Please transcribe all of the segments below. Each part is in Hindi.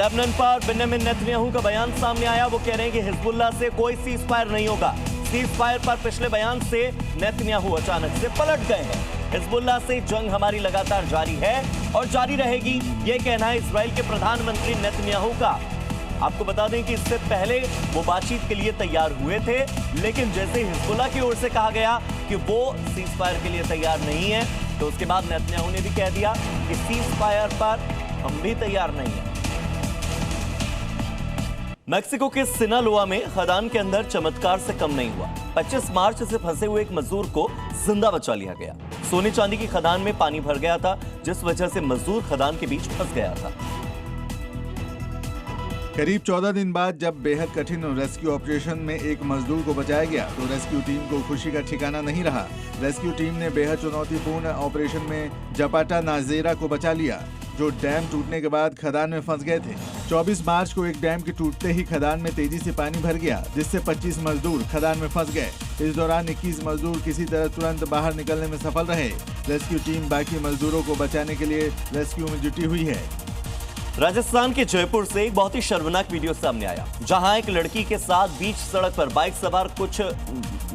लेबनान पर बेंजामिन नेतन्याहू का बयान सामने आया। वो कह रहे हैं कि हिजबुल्लाह से कोई सीज फायर नहीं होगा। सीज फायर पर पिछले बयान से नेतन्याहू अचानक से पलट गए हैं। हिजबुल्लाह से जंग हमारी लगातार जारी है और जारी रहेगी, ये कहना है इजराइल के प्रधानमंत्री नेतन्याहू का। आपको बता दें कि इससे पहले वो बातचीत के लिए तैयार हुए थे, लेकिन जैसे हिजबुल्लाह की ओर से कहा गया कि वो सीज फायर के लिए तैयार नहीं है, तो उसके बाद नेतन्याहू ने भी कह दिया कि सीज फायर पर हम भी तैयार नहीं हैं। मैक्सिको के सिनालोआ में खदान के अंदर चमत्कार से कम नहीं हुआ। 25 मार्च से फंसे हुए एक मजदूर को जिंदा बचा लिया गया। सोने चांदी की खदान में पानी भर गया था, जिस वजह से मजदूर खदान के बीच फंस गया था। करीब 14 दिन बाद जब बेहद कठिन रेस्क्यू ऑपरेशन में एक मजदूर को बचाया गया, तो रेस्क्यू टीम को खुशी का ठिकाना नहीं रहा। रेस्क्यू टीम ने बेहद चुनौतीपूर्ण ऑपरेशन में जपाटा नाजेरा को बचा लिया, जो डैम टूटने के बाद खदान में फंस गए थे। 24 मार्च को एक डैम के टूटते ही खदान में तेजी से पानी भर गया, जिससे 25 मजदूर खदान में फंस गए। इस दौरान 21 मजदूर किसी तरह तुरंत बाहर निकलने में सफल रहे। रेस्क्यू टीम बाकी मजदूरों को बचाने के लिए रेस्क्यू में जुटी हुई है। राजस्थान के जयपुर से एक बहुत ही शर्मनाक वीडियो सामने आया, जहां एक लड़की के साथ बीच सड़क पर बाइक सवार कुछ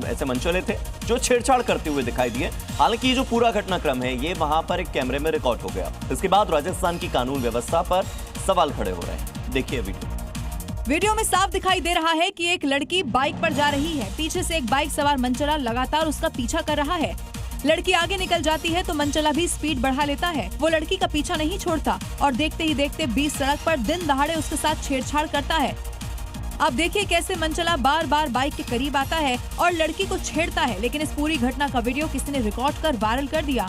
ऐसे मनचले थे जो छेड़छाड़ करते हुए दिखाई दिए। हालांकि ये जो पूरा घटनाक्रम है, ये वहां पर एक कैमरे में रिकॉर्ड हो गया। इसके बाद राजस्थान की कानून व्यवस्था पर सवाल खड़े हो रहे हैं। देखिए वीडियो में साफ दिखाई दे रहा है कि एक लड़की बाइक पर जा रही है। पीछे से एक बाइक सवार मनचला लगातार उसका पीछा कर रहा है। लड़की आगे निकल जाती है तो मनचला भी स्पीड बढ़ा लेता है। वो लड़की का पीछा नहीं छोड़ता और देखते ही देखते बीच सड़क पर दिन दहाड़े उसके साथ छेड़छाड़ करता है। अब देखिए कैसे मनचला बार बार बाइक के करीब आता है और लड़की को छेड़ता है, लेकिन इस पूरी घटना का वीडियो किसी ने रिकॉर्ड कर वायरल कर दिया।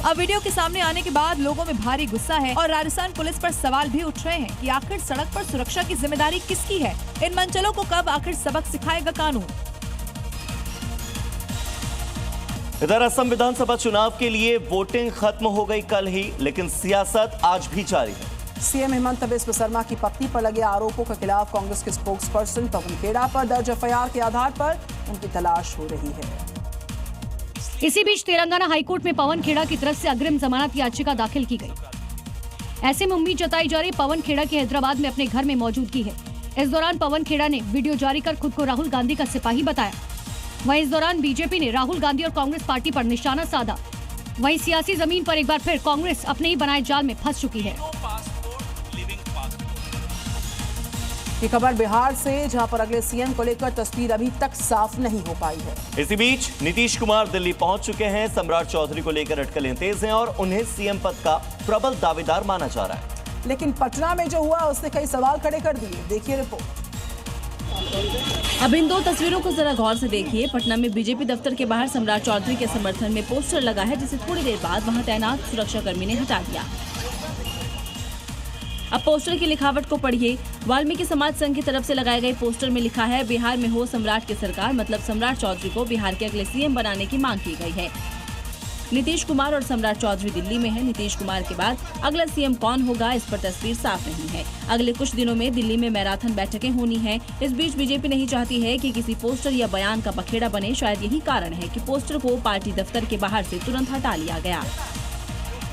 अब वीडियो के सामने आने के बाद लोगों में भारी गुस्सा है और राजस्थान पुलिस पर सवाल भी उठ रहे हैं कि आखिर सड़क पर सुरक्षा की जिम्मेदारी किसकी है। इन मनचलों को कब आखिर सबक सिखाएगा कानून। इधर असम विधानसभा चुनाव के लिए वोटिंग खत्म हो गई कल ही, लेकिन सियासत आज भी जारी है। सीएम हेमंत बिस्व शर्मा की पत्नी पर लगे आरोपों के खिलाफ कांग्रेस के स्पोक्स पर्सन पवन खेड़ा पर दर्ज एफआईआर के आधार पर उनकी तलाश हो रही है। इसी बीच तेलंगाना हाईकोर्ट में पवन खेड़ा की तरफ से अग्रिम जमानत याचिका दाखिल की गई। ऐसे में उम्मीद जताई जा रही पवन खेड़ा की हैदराबाद में अपने घर में मौजूदगी है। इस दौरान पवन खेड़ा ने वीडियो जारी कर खुद को राहुल गांधी का सिपाही बताया। वहीं इस दौरान बीजेपी ने राहुल गांधी और कांग्रेस पार्टी पर निशाना साधा। वहीं सियासी जमीन पर एक बार फिर कांग्रेस अपने ही बनाए जाल में फंस चुकी है। ये खबर बिहार से, जहां पर अगले सीएम को लेकर तस्वीर अभी तक साफ नहीं हो पाई है। इसी बीच नीतीश कुमार दिल्ली पहुंच चुके हैं। सम्राट चौधरी को लेकर अटकलें तेज हैं और उन्हें सीएम पद का प्रबल दावेदार माना जा रहा है। लेकिन पटना में जो हुआ उसने कई सवाल खड़े कर दिए। देखिए रिपोर्ट। अब इन दो तस्वीरों को जरा गौर से देखिए। पटना में बीजेपी दफ्तर के बाहर सम्राट चौधरी के समर्थन में पोस्टर लगा है, जिसे थोड़ी देर बाद वहां तैनात सुरक्षाकर्मी ने हटा दिया। अब पोस्टर की लिखावट को पढ़िए। वाल्मीकि समाज संघ की तरफ से लगाए गए पोस्टर में लिखा है, बिहार में हो सम्राट की सरकार, मतलब सम्राट चौधरी को बिहार के अगले सीएम बनाने की मांग की गई है। नीतीश कुमार और सम्राट चौधरी दिल्ली में है। नीतीश कुमार के बाद अगला सीएम कौन होगा, इस पर तस्वीर साफ नहीं है। अगले कुछ दिनों में दिल्ली में मैराथन बैठकें होनी है। इस बीच बीजेपी नहीं चाहती है कि किसी पोस्टर या बयान का बखेड़ा बने। शायद यही कारण है कि पोस्टर को पार्टी दफ्तर के बाहर से तुरंत हटा लिया गया।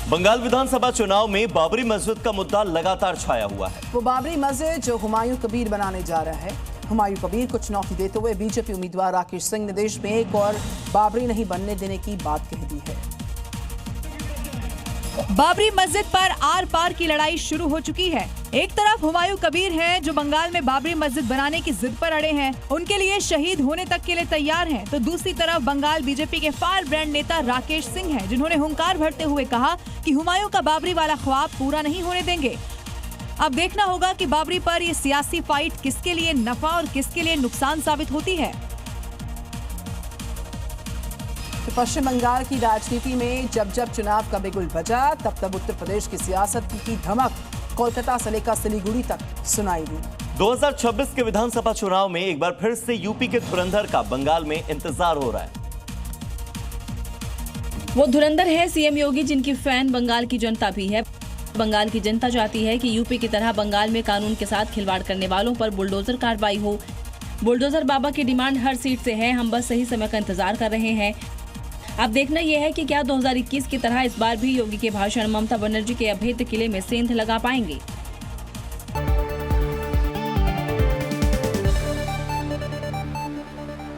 बंगाल विधानसभा चुनाव में बाबरी मस्जिद का मुद्दा लगातार छाया हुआ है। वो बाबरी मस्जिद जो हुमायूं कबीर बनाने जा रहा है। हुमायूं कबीर को चुनौती देते हुए बीजेपी उम्मीदवार राकेश सिंह ने देश में एक और बाबरी नहीं बनने देने की बात कह दी है। बाबरी मस्जिद पर आर पार की लड़ाई शुरू हो चुकी है। एक तरफ हुमायूं कबीर हैं, जो बंगाल में बाबरी मस्जिद बनाने की जिद पर अड़े हैं, उनके लिए शहीद होने तक के लिए तैयार हैं। तो दूसरी तरफ बंगाल बीजेपी के फायर ब्रांड नेता राकेश सिंह हैं, जिन्होंने हुंकार भरते हुए कहा कि हुमायूं का बाबरी वाला ख्वाब पूरा नहीं होने देंगे। अब देखना होगा कि बाबरी पर ये सियासी फाइट किसके लिए नफा और किसके लिए नुकसान साबित होती है। तो पश्चिम बंगाल की राजनीति में जब जब चुनाव का बिगुल बजा, तब तब उत्तर प्रदेश की सियासत की धमक कोलकाता से लेकर सिलीगुड़ी तक सुनाई दी। 2026 के विधानसभा चुनाव में एक बार फिर से यूपी के धुरंधर का बंगाल में इंतजार हो रहा है। वो धुरंधर है सीएम योगी, जिनकी फैन बंगाल की जनता भी है। बंगाल की जनता चाहती है कि यूपी की तरह बंगाल में कानून के साथ खिलवाड़ करने वालों पर बुलडोजर कार्रवाई हो। बुलडोजर बाबा की डिमांड हर सीट से है। हम बस सही समय का इंतजार कर रहे हैं। अब देखना यह है कि क्या 2021 की तरह इस बार भी योगी के भाषण ममता बनर्जी के अभेद्य किले में सेंध लगा पाएंगे।